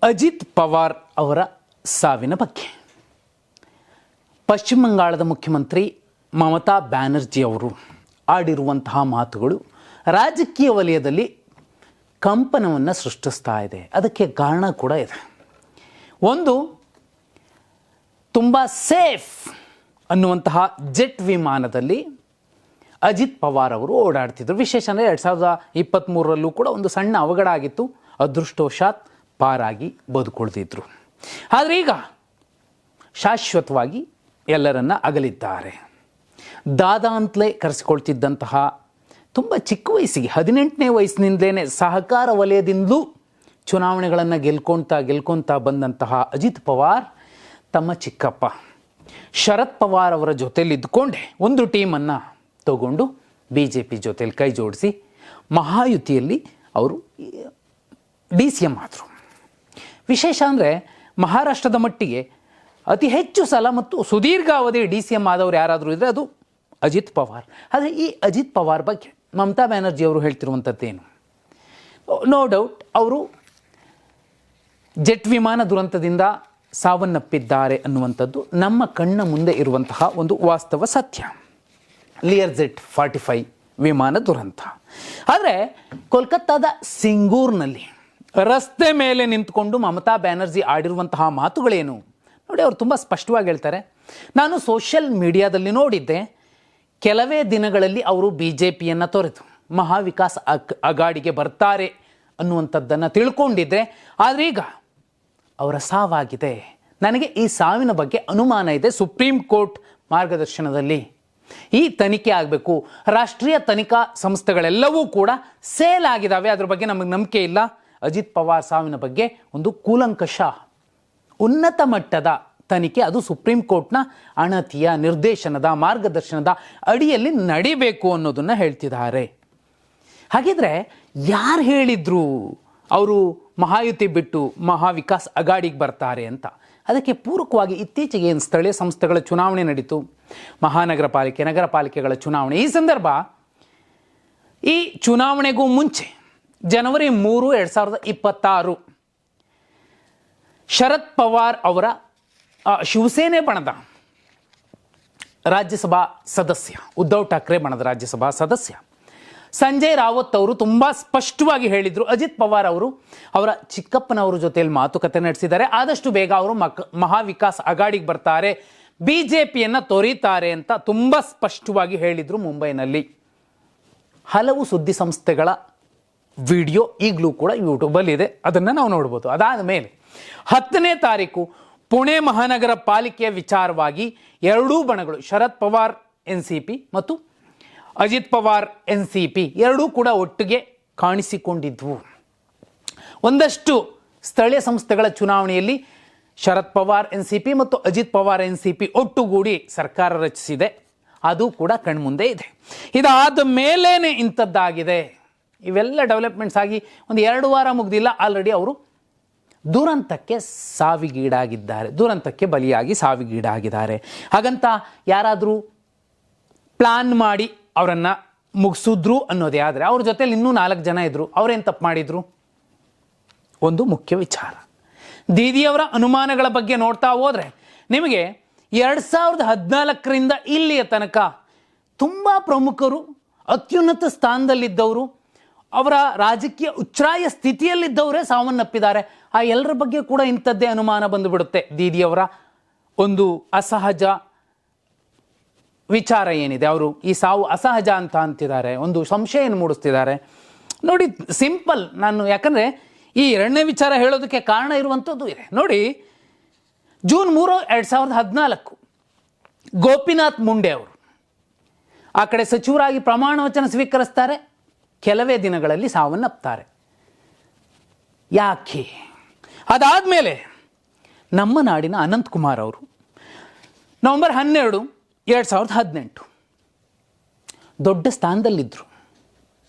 ಅಜಿತ್ ಪವಾರ್ ಅವರ ಸಾವಿನ ಬಗ್ಗೆ ಪಶ್ಚಿಮ ಬಂಗಾಳದ ಮುಖ್ಯಮಂತ್ರಿ ಮಮತಾ ಬ್ಯಾನರ್ಜಿ ಅವರು ಆಡಿರುವಂತಹ ಮಾತುಗಳು ರಾಜಕೀಯ ವಲಯದಲ್ಲಿ ಕಂಪನವನ್ನು ಸೃಷ್ಟಿಸ್ತಾ ಇದೆ. ಅದಕ್ಕೆ ಕಾರಣ ಕೂಡ ಇದೆ. ಒಂದು, ತುಂಬ ಸೇಫ್ ಅನ್ನುವಂತಹ ಜೆಟ್ ವಿಮಾನದಲ್ಲಿ ಅಜಿತ್ ಪವಾರ್ ಅವರು ಓಡಾಡ್ತಿದ್ರು. ವಿಶೇಷ ಅಂದರೆ 2023ರಲ್ಲೂ ಕೂಡ ಒಂದು ಸಣ್ಣ ಅವಘಡ ಆಗಿತ್ತು. ಅದೃಷ್ಟವಶಾತ್ ಪಾರಾಗಿ ಬದುಕೊಳ್ತಿದ್ರು. ಆದರೆ ಈಗ ಶಾಶ್ವತವಾಗಿ ಎಲ್ಲರನ್ನ ಅಗಲಿದ್ದಾರೆ. ದಾದಾ ಅಂತಲೇ ಕರೆಸಿಕೊಳ್ತಿದ್ದಂತಹ ತುಂಬ ಚಿಕ್ಕ ವಯಸ್ಸಿಗೆ 18ನೇ ವಯಸ್ಸಿನಿಂದಲೇ ಸಹಕಾರ ವಲಯದಿಂದಲೂ ಚುನಾವಣೆಗಳನ್ನು ಗೆಲ್ಕೊಳ್ತಾ ಬಂದಂತಹ ಅಜಿತ್ ಪವಾರ್ ತಮ್ಮ ಚಿಕ್ಕಪ್ಪ ಶರದ್ ಪವಾರ್ ಅವರ ಜೊತೆಯಲ್ಲಿ ಇದ್ದುಕೊಂಡೆ ಒಂದು ಟೀಮನ್ನು ತಗೊಂಡು BJP ಜೊತೆಯಲ್ಲಿ ಕೈ ಜೋಡಿಸಿ ಮಹಾಯುತಿಯಲ್ಲಿ ಅವರು DCM ಆದರು. ವಿಶೇಷ ಅಂದರೆ ಮಹಾರಾಷ್ಟ್ರದ ಮಟ್ಟಿಗೆ ಅತಿ ಹೆಚ್ಚು ಸಲ ಮತ್ತು ಸುದೀರ್ಘಾವಧಿ DCM ಆದವರು ಯಾರಾದರೂ ಇದ್ದರೆ ಅದು ಅಜಿತ್ ಪವಾರ್. ಆದರೆ ಈ ಅಜಿತ್ ಪವಾರ್ ಬಗ್ಗೆ ಮಮತಾ ಬ್ಯಾನರ್ಜಿ ಅವರು ಹೇಳ್ತಿರುವಂಥದ್ದೇನು? ನೋ ಡೌಟ್ ಅವರು ಜೆಟ್ ವಿಮಾನ ದುರಂತದಿಂದ ಸಾವನ್ನಪ್ಪಿದ್ದಾರೆ ಅನ್ನುವಂಥದ್ದು ನಮ್ಮ ಕಣ್ಣ ಮುಂದೆ ಇರುವಂತಹ ಒಂದು ವಾಸ್ತವ ಸತ್ಯ. ಲಿಯರ್ಜೆಟ್ 45 ವಿಮಾನ ದುರಂತ. ಆದರೆ ಕೋಲ್ಕತ್ತಾದ ಸಿಂಗೂರ್ನಲ್ಲಿ ರಸ್ತೆ ಮೇಲೆ ನಿಂತ್ಕೊಂಡು ಮಮತಾ ಬ್ಯಾನರ್ಜಿ ಆಡಿರುವಂತಹ ಮಾತುಗಳೇನು ನೋಡಿ. ಅವರು ತುಂಬ ಸ್ಪಷ್ಟವಾಗಿ ಹೇಳ್ತಾರೆ, ನಾನು ಸೋಷಿಯಲ್ ಮೀಡಿಯಾದಲ್ಲಿ ನೋಡಿದ್ದೆ, ಕೆಲವೇ ದಿನಗಳಲ್ಲಿ ಅವರು BJPಯನ್ನು ತೊರೆದು ಮಹಾವಿಕಾಸ್ ಅಗಾಡಿಗೆ ಬರ್ತಾರೆ ಅನ್ನುವಂಥದ್ದನ್ನು ತಿಳ್ಕೊಂಡಿದ್ದೆ. ಆದರೆ ಈಗ ಅವರ ಸಾವಾಗಿದೆ. ನನಗೆ ಈ ಸಾವಿನ ಬಗ್ಗೆ ಅನುಮಾನ ಇದೆ. ಸುಪ್ರೀಂ ಕೋರ್ಟ್ ಮಾರ್ಗದರ್ಶನದಲ್ಲಿ ಈ ತನಿಖೆ ಆಗಬೇಕು. ರಾಷ್ಟ್ರೀಯ ತನಿಖಾ ಸಂಸ್ಥೆಗಳೆಲ್ಲವೂ ಕೂಡ ಸೇಲ್ ಆಗಿದ್ದಾವೆ. ಅದ್ರ ಬಗ್ಗೆ ನಮಗೆ ನಂಬಿಕೆ ಇಲ್ಲ. ಅಜಿತ್ ಪವಾರ್ ಸಾವಿನ ಬಗ್ಗೆ ಒಂದು ಕೂಲಂಕಷ ಉನ್ನತ ಮಟ್ಟದ ತನಿಖೆ, ಅದು ಸುಪ್ರೀಂ ಕೋರ್ಟ್ನ ಅಣತಿಯ ನಿರ್ದೇಶನದ ಮಾರ್ಗದರ್ಶನದ ಅಡಿಯಲ್ಲಿ ನಡಿಬೇಕು ಅನ್ನೋದನ್ನು ಹೇಳ್ತಿದ್ದಾರೆ. ಹಾಗಿದ್ರೆ ಯಾರು ಹೇಳಿದ್ರು ಅವರು ಮಹಾಯುತಿ ಬಿಟ್ಟು ಮಹಾವಿಕಾಸ್ ಅಗಾಡಿಗೆ ಬರ್ತಾರೆ ಅಂತ? ಅದಕ್ಕೆ ಪೂರಕವಾಗಿ ಇತ್ತೀಚೆಗೆ ಏನು ಸ್ಥಳೀಯ ಸಂಸ್ಥೆಗಳ ಚುನಾವಣೆ ನಡೀತು, ಮಹಾನಗರ ಪಾಲಿಕೆ, ನಗರ ಪಾಲಿಕೆಗಳ ಚುನಾವಣೆ. ಈ ಸಂದರ್ಭ, ಈ ಚುನಾವಣೆಗೂ ಮುಂಚೆ ಜನವರಿ 3, 2026 ಶರದ್ ಪವಾರ್ ಅವರ ಶಿವಸೇನೆ ಬಣದ ರಾಜ್ಯಸಭಾ ಸದಸ್ಯ, ಉದ್ಧವ್ ಠಾಕ್ರೆ ಬಣದ ರಾಜ್ಯಸಭಾ ಸದಸ್ಯ ಸಂಜಯ್ ರಾವತ್ ಅವರು ತುಂಬ ಸ್ಪಷ್ಟವಾಗಿ ಹೇಳಿದರು, ಅಜಿತ್ ಪವಾರ್ ಅವರು ಅವರ ಚಿಕ್ಕಪ್ಪನವರ ಜೊತೆಯಲ್ಲಿ ಮಾತುಕತೆ ನಡೆಸಿದ್ದಾರೆ. ಆದಷ್ಟು ಬೇಗ ಅವರು ಮಹಾವಿಕಾಸ್ ಅಗಾಡಿಗೆ ಬರ್ತಾರೆ, BJPಯನ್ನು ತೊರೀತಾರೆ ಅಂತ ತುಂಬ ಸ್ಪಷ್ಟವಾಗಿ ಹೇಳಿದರು ಮುಂಬೈನಲ್ಲಿ. ಹಲವು ಸುದ್ದಿ ಸಂಸ್ಥೆಗಳ ವಿಡಿಯೋ ಈಗಲೂ ಕೂಡ ಯೂಟ್ಯೂಬಲ್ಲಿದೆ, ಅದನ್ನು ನಾವು ನೋಡ್ಬೋದು. ಅದಾದ ಮೇಲೆ 10ನೇ ತಾರೀಕು ಪುಣೆ ಮಹಾನಗರ ಪಾಲಿಕೆಯ ವಿಚಾರವಾಗಿ ಎರಡೂ ಬಣಗಳು, ಶರದ್ ಪವಾರ್ NCP ಮತ್ತು ಅಜಿತ್ ಪವಾರ್ NCP ಎರಡೂ ಕೂಡ ಒಟ್ಟಿಗೆ ಕಾಣಿಸಿಕೊಂಡಿದ್ವು. ಒಂದಷ್ಟು ಸ್ಥಳೀಯ ಸಂಸ್ಥೆಗಳ ಚುನಾವಣೆಯಲ್ಲಿ ಶರದ್ ಪವಾರ್ NCP ಮತ್ತು ಅಜಿತ್ ಪವಾರ್ NCP ಒಟ್ಟುಗೂಡಿ ಸರ್ಕಾರ ರಚಿಸಿದೆ. ಅದು ಕೂಡ ಕಣ್ಮುಂದೆ ಇದೆ. ಇದಾದ ಮೇಲೇನೆ ಇಂಥದ್ದಾಗಿದೆ. ಇವೆಲ್ಲ ಡೆವಲಪ್ಮೆಂಟ್ಸ್ ಆಗಿ ಒಂದು 2 ವಾರ ಮುಗ್ದಿಲ್ಲ, ಆಲ್ರೆಡಿ ಅವರು ದುರಂತಕ್ಕೆ ಸಾವಿಗೀಡಾಗಿದ್ದಾರೆ, ದುರಂತಕ್ಕೆ ಬಲಿಯಾಗಿ ಸಾವಿಗೀಡಾಗಿದ್ದಾರೆ. ಹಾಗಂತ ಯಾರಾದರೂ ಪ್ಲಾನ್ ಮಾಡಿ ಅವರನ್ನು ಮುಗಿಸಿದ್ರು ಅನ್ನೋದೇ ಆದರೆ ಅವ್ರ ಜೊತೆಲಿ ಇನ್ನೂ 4 ಜನ ಇದ್ದರು. ಅವರೇನು ತಪ್ಪು ಮಾಡಿದರು? ಒಂದು ಮುಖ್ಯ ವಿಚಾರ. ದೀದಿಯವರ ಅನುಮಾನಗಳ ಬಗ್ಗೆ ನೋಡ್ತಾ ಹೋದರೆ ನಿಮಗೆ 2014ರಿಂದ ಇಲ್ಲಿಯ ತನಕ ತುಂಬ ಪ್ರಮುಖರು, ಅತ್ಯುನ್ನತ ಸ್ಥಾನದಲ್ಲಿದ್ದವರು, ಅವರ ರಾಜಕೀಯ ಉಚ್ಛ್ರಾಯ ಸ್ಥಿತಿಯಲ್ಲಿದ್ದವರೇ ಸಾವನ್ನಪ್ಪಿದ್ದಾರೆ. ಆ ಎಲ್ಲರ ಬಗ್ಗೆ ಕೂಡ ಇಂಥದ್ದೇ ಅನುಮಾನ ಬಂದುಬಿಡುತ್ತೆ. ದೀದಿಯವರ ಒಂದು ಅಸಹಜ ವಿಚಾರ ಏನಿದೆ, ಅವರು ಈ ಸಾವು ಅಸಹಜ ಅಂತ ಅಂತಿದ್ದಾರೆ, ಒಂದು ಸಂಶಯವನ್ನು ಮೂಡಿಸ್ತಿದ್ದಾರೆ. ನೋಡಿ, ಸಿಂಪಲ್, ನಾನು ಯಾಕಂದರೆ ಈ 2ನೇ ವಿಚಾರ ಹೇಳೋದಕ್ಕೆ ಕಾರಣ ಇರುವಂಥದ್ದು ಇದೆ. ನೋಡಿ, ಜೂನ್ 3, 2014 ಗೋಪಿನಾಥ್ ಮುಂಡೆ ಅವರು ಆ ಕಡೆ ಸಚಿವರಾಗಿ ಪ್ರಮಾಣ ವಚನ ಸ್ವೀಕರಿಸ್ತಾರೆ. ಕೆಲವೇ ದಿನಗಳಲ್ಲಿ ಸಾವನ್ನಪ್ತಾರೆ. ಯಾಕೆ? ಅದಾದಮೇಲೆ ನಮ್ಮ ನಾಡಿನ ಅನಂತಕುಮಾರ್ ಅವರು ನವೆಂಬರ್ 12, 2018 ದೊಡ್ಡ ಸ್ಥಾನದಲ್ಲಿದ್ದರು,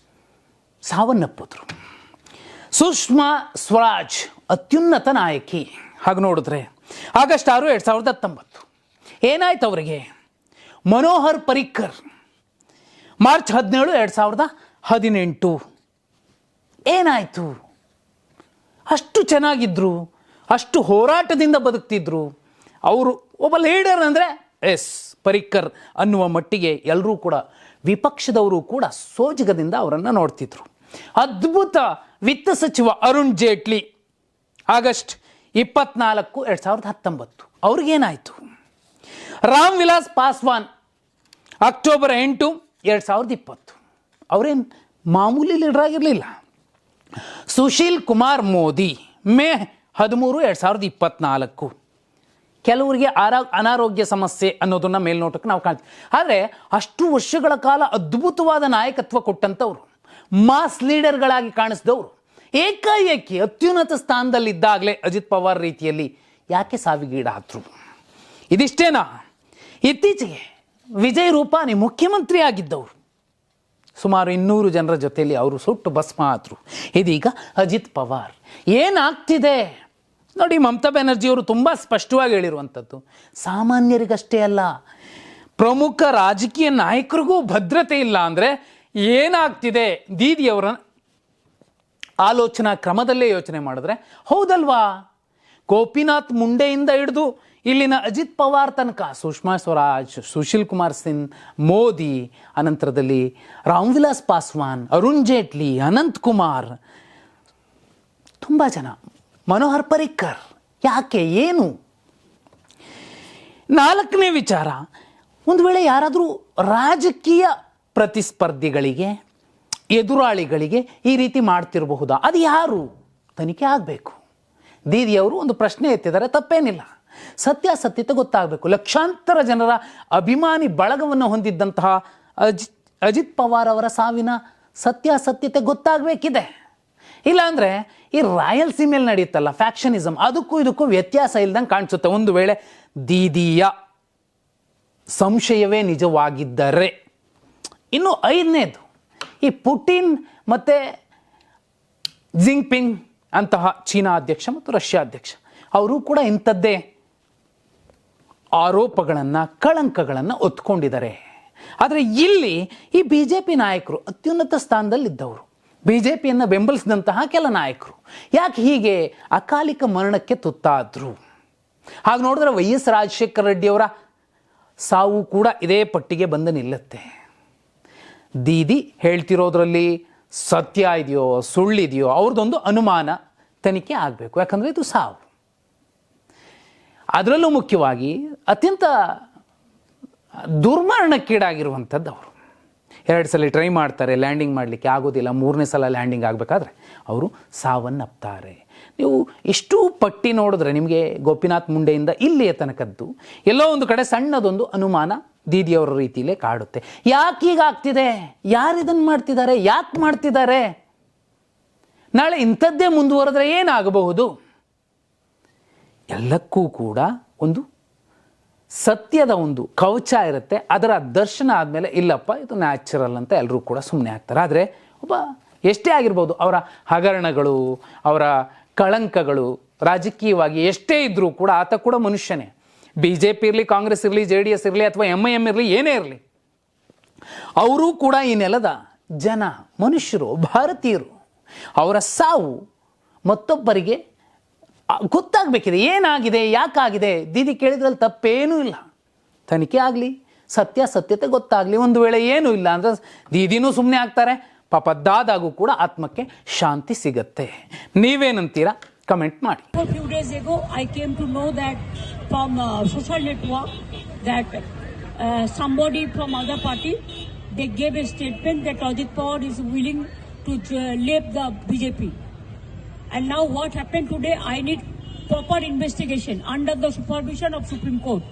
ಸಾವನ್ನಪ್ಪಿದ್ರು. ಸುಷ್ಮಾ ಸ್ವರಾಜ್ ಅತ್ಯುನ್ನತ ನಾಯಕಿ. ಹಾಗೆ ನೋಡಿದ್ರೆ ಆಗಸ್ಟ್ 6, 2019 ಏನಾಯ್ತು ಅವರಿಗೆ? ಮನೋಹರ್ ಪರಿಕ್ಕರ್ ಮಾರ್ಚ್ 17, 2018 ಏನಾಯಿತು? ಅಷ್ಟು ಚೆನ್ನಾಗಿದ್ದರು, ಅಷ್ಟು ಹೋರಾಟದಿಂದ ಬದುಕ್ತಿದ್ರು ಅವರು. ಒಬ್ಬ ಲೀಡರ್ ಅಂದರೆ ಪರಿಕ್ಕರ್ ಅನ್ನುವ ಮಟ್ಟಿಗೆ ಎಲ್ಲರೂ ಕೂಡ ವಿಪಕ್ಷದವರು ಕೂಡ ಸೋಜಿಗದಿಂದ ಅವರನ್ನು ನೋಡ್ತಿದ್ರು. ಅದ್ಭುತ ವಿತ್ತ ಸಚಿವ ಅರುಣ್ ಜೇಟ್ಲಿ ಆಗಸ್ಟ್ 24, 2019 ಅವ್ರಿಗೇನಾಯಿತು? ರಾಮ್ ವಿಲಾಸ್ ಪಾಸ್ವಾನ್ ಅಕ್ಟೋಬರ್ 8, 2020 ಅವರೇನು ಮಾಮೂಲಿ ಲೀಡರ್ ಆಗಿರಲಿಲ್ಲ. ಸುಶೀಲ್ ಕುಮಾರ್ ಮೋದಿ ಮೇ 13, 2024 ಕೆಲವರಿಗೆ ಅನಾರೋಗ್ಯ ಸಮಸ್ಯೆ ಅನ್ನೋದನ್ನ ಮೇಲ್ನೋಟಕ್ಕೆ ನಾವು ಕಾಣ್ತೀವಿ. ಆದರೆ ಅಷ್ಟು ವರ್ಷಗಳ ಕಾಲ ಅದ್ಭುತವಾದ ನಾಯಕತ್ವ ಕೊಟ್ಟಂಥವ್ರು, ಮಾಸ್ ಲೀಡರ್ಗಳಾಗಿ ಕಾಣಿಸಿದವರು ಏಕಾಏಕಿ ಅತ್ಯುನ್ನತ ಸ್ಥಾನದಲ್ಲಿದ್ದಾಗಲೇ ಅಜಿತ್ ಪವಾರ್ ರೀತಿಯಲ್ಲಿ ಯಾಕೆ ಸಾವಿಗೀಡಾದ್ರು? ಇದಿಷ್ಟೇನಾ? ಇತ್ತೀಚೆಗೆ ವಿಜಯ್ ರೂಪಾನಿ ಮುಖ್ಯಮಂತ್ರಿ ಆಗಿದ್ದವರು, ಸುಮಾರು 200 ಜನರ ಜೊತೆಯಲ್ಲಿ ಅವರು ಸುಟ್ಟು ಭಸ್ಮ ಆದರು. ಇದೀಗ ಅಜಿತ್ ಪವಾರ್. ಏನಾಗ್ತಿದೆ ನೋಡಿ, ಮಮತಾ ಬ್ಯಾನರ್ಜಿಯವರು ತುಂಬ ಸ್ಪಷ್ಟವಾಗಿ ಹೇಳಿರುವಂಥದ್ದು, ಸಾಮಾನ್ಯರಿಗಷ್ಟೇ ಅಲ್ಲ, ಪ್ರಮುಖ ರಾಜಕೀಯ ನಾಯಕರಿಗೂ ಭದ್ರತೆ ಇಲ್ಲ ಅಂದರೆ ಏನಾಗ್ತಿದೆ? ದೀದಿಯವರ ಆಲೋಚನಾ ಕ್ರಮದಲ್ಲೇ ಯೋಚನೆ ಮಾಡಿದ್ರೆ ಹೌದಲ್ವಾ? ಗೋಪಿನಾಥ್ ಮುಂಡೆಯಿಂದ ಹಿಡಿದು ಇಲ್ಲಿನ ಅಜಿತ್ ಪವಾರ್ ತನಕ, ಸುಷ್ಮಾ ಸ್ವರಾಜ್, ಸುಶೀಲ್ ಕುಮಾರ್ ಸಿಂಗ್, ಮೋದಿ, ಅನಂತರದಲ್ಲಿ ರಾಮ್ ವಿಲಾಸ್ ಪಾಸ್ವಾನ್, ಅರುಣ್ ಜೇಟ್ಲಿ, ಅನಂತ್ ಕುಮಾರ್, ತುಂಬ ಜನ, ಮನೋಹರ್ ಪರಿಕ್ಕರ್. ಯಾಕೆ? ಏನು? 4ನೇ ವಿಚಾರ, ಒಂದು ವೇಳೆ ಯಾರಾದರೂ ರಾಜಕೀಯ ಪ್ರತಿಸ್ಪರ್ಧಿಗಳಿಗೆ, ಎದುರಾಳಿಗಳಿಗೆ ಈ ರೀತಿ ಮಾಡ್ತಿರಬಹುದಾ? ಅದು ಯಾರು? ತನಿಖೆ ಆಗಬೇಕು. ದೀದಿಯವರು ಒಂದು ಪ್ರಶ್ನೆ ಎತ್ತಿದ್ದಾರೆ, ತಪ್ಪೇನಿಲ್ಲ. ಸತ್ಯಾಸತ್ಯತೆ ಗೊತ್ತಾಗಬೇಕು. ಲಕ್ಷಾಂತರ ಜನರ ಅಭಿಮಾನಿ ಬಳಗವನ್ನು ಹೊಂದಿದ್ದಂತಹ ಅಜಿತ್ ಪವಾರ್ ಅವರ ಸಾವಿನ ಸತ್ಯಾಸತ್ಯತೆ ಗೊತ್ತಾಗಬೇಕಿದೆ. ಇಲ್ಲಾಂದರೆ ಈ ರಾಯಲ್ಸೀಮೆಯಲ್ಲಿ ನಡೆಯುತ್ತಲ್ಲ ಫ್ಯಾಕ್ಷನಿಸಮ್, ಅದಕ್ಕೂ ಇದಕ್ಕೂ ವ್ಯತ್ಯಾಸ ಇಲ್ದಂಗೆ ಕಾಣಿಸುತ್ತೆ. ಒಂದು ವೇಳೆ ದೀದಿಯ ಸಂಶಯವೇ ನಿಜವಾಗಿದ್ದರೆ. ಇನ್ನು 5ನೇದು, ಈ ಪುಟಿನ್ ಮತ್ತು ಜಿಂಗ್ಪಿಂಗ್ ಅಂತಹ ಚೀನಾ ಅಧ್ಯಕ್ಷ ಮತ್ತು ರಷ್ಯಾ ಅಧ್ಯಕ್ಷ ಅವರು ಕೂಡ ಇಂಥದ್ದೇ ಆರೋಪಗಳನ್ನು, ಕಳಂಕಗಳನ್ನು ಒತ್ಕೊಂಡಿದ್ದಾರೆ. ಆದರೆ ಇಲ್ಲಿ ಈ BJP ನಾಯಕರು, ಅತ್ಯುನ್ನತ ಸ್ಥಾನದಲ್ಲಿದ್ದವರು, BJPಯನ್ನು ಬೆಂಬಲಿಸಿದಂತಹ ಕೆಲ ನಾಯಕರು ಯಾಕೆ ಹೀಗೆ ಅಕಾಲಿಕ ಮರಣಕ್ಕೆ ತುತ್ತಾದರು? ಹಾಗೆ ನೋಡಿದ್ರೆ YS ರಾಜಶೇಖರ ರೆಡ್ಡಿಯವರ ಸಾವು ಕೂಡ ಇದೇ ಪಟ್ಟಿಗೆ ಬಂದು ನಿಲ್ಲುತ್ತೆ. ದೀದಿ ಹೇಳ್ತಿರೋದ್ರಲ್ಲಿ ಸತ್ಯ ಇದೆಯೋ ಸುಳ್ಳಿದೆಯೋ ಅವ್ರದ್ದೊಂದು ಅನುಮಾನ, ತನಿಖೆ ಆಗಬೇಕು. ಯಾಕಂದರೆ ಇದು ಸಾವು. ಅದರಲ್ಲೂ ಮುಖ್ಯವಾಗಿ ಅತ್ಯಂತ ದುರ್ಮರಣಕ್ಕೀಡಾಗಿರುವಂಥದ್ದು ಅವರು. 2 ಸಲ ಟ್ರೈ ಮಾಡ್ತಾರೆ, ಲ್ಯಾಂಡಿಂಗ್ ಮಾಡಲಿಕ್ಕೆ ಆಗೋದಿಲ್ಲ. 3ನೇ ಸಲ ಲ್ಯಾಂಡಿಂಗ್ ಆಗಬೇಕಾದ್ರೆ ಅವರು ಸಾವನ್ನಪ್ತಾರೆ. ನೀವು ಇಷ್ಟು ಪಟ್ಟಿ ನೋಡಿದ್ರೆ ನಿಮಗೆ ಗೋಪಿನಾಥ್ ಮುಂಡೆಯಿಂದ ಇಲ್ಲಿಯ ತನಕದ್ದು ಎಲ್ಲೋ ಒಂದು ಕಡೆ ಸಣ್ಣದೊಂದು ಅನುಮಾನ ದೀದಿಯವರ ರೀತಿಯಲ್ಲೇ ಕಾಡುತ್ತೆ. ಯಾಕೆ ಹೀಗಾಗ್ತಿದೆ? ಯಾರು ಇದನ್ನು ಮಾಡ್ತಿದ್ದಾರೆ? ಯಾಕೆ ಮಾಡ್ತಿದ್ದಾರೆ? ನಾಳೆ ಇಂಥದ್ದೇ ಮುಂದುವರೆದ್ರೆ ಏನಾಗಬಹುದು? ಎಲ್ಲಕ್ಕೂ ಕೂಡ ಒಂದು ಸತ್ಯದ ಒಂದು ಕವಚ ಇರುತ್ತೆ. ಅದರ ದರ್ಶನ ಆದಮೇಲೆ ಇಲ್ಲಪ್ಪ ಇದು ನ್ಯಾಚುರಲ್ ಅಂತ ಎಲ್ಲರೂ ಕೂಡ ಸುಮ್ಮನೆ ಆಗ್ತಾರೆ. ಆದರೆ ಒಬ್ಬ ಎಷ್ಟೇ ಆಗಿರ್ಬೋದು, ಅವರ ಹಗರಣಗಳು, ಅವರ ಕಳಂಕಗಳು ರಾಜಕೀಯವಾಗಿ ಎಷ್ಟೇ ಇದ್ದರೂ ಕೂಡ ಆತ ಕೂಡ ಮನುಷ್ಯನೇ. BJP ಇರಲಿ, ಕಾಂಗ್ರೆಸ್ ಇರಲಿ, JDS ಇರಲಿ ಅಥವಾ MIM ಇರಲಿ, ಏನೇ ಇರಲಿ, ಅವರೂ ಕೂಡ ಈ ನೆಲದ ಜನ, ಮನುಷ್ಯರು, ಭಾರತೀಯರು. ಅವರ ಸಾವು ಮತ್ತೊಬ್ಬರಿಗೆ ಗೊತ್ತಾಗಬೇಕಿದೆ. ಏನಾಗಿದೆ, ಯಾಕಾಗಿದೆ? ದೀದಿ ಕೇಳಿದ್ರಲ್ಲಿ ತಪ್ಪೇನೂ ಇಲ್ಲ. ತನಿಖೆ ಆಗಲಿ, ಸತ್ಯಾಸತ್ಯತೆ ಗೊತ್ತಾಗಲಿ. ಒಂದು ವೇಳೆ ಏನೂ ಇಲ್ಲ ಅಂದರೆ ದೀದಿನೂ ಸುಮ್ಮನೆ ಆಗ್ತಾರೆ. ಪಾಪ ದಾದಾಗೂ ಕೂಡ ಆತ್ಮಕ್ಕೆ ಶಾಂತಿ ಸಿಗತ್ತೆ. ನೀವೇನಂತೀರಾ? ಕಮೆಂಟ್ ಮಾಡಿ. A few days ago, I came to know that from social network that somebody from other party, they gave a statement that Ajit Pawar is willing to leave the BJP. And now what happened today? I need proper investigation under the supervision of Supreme Court.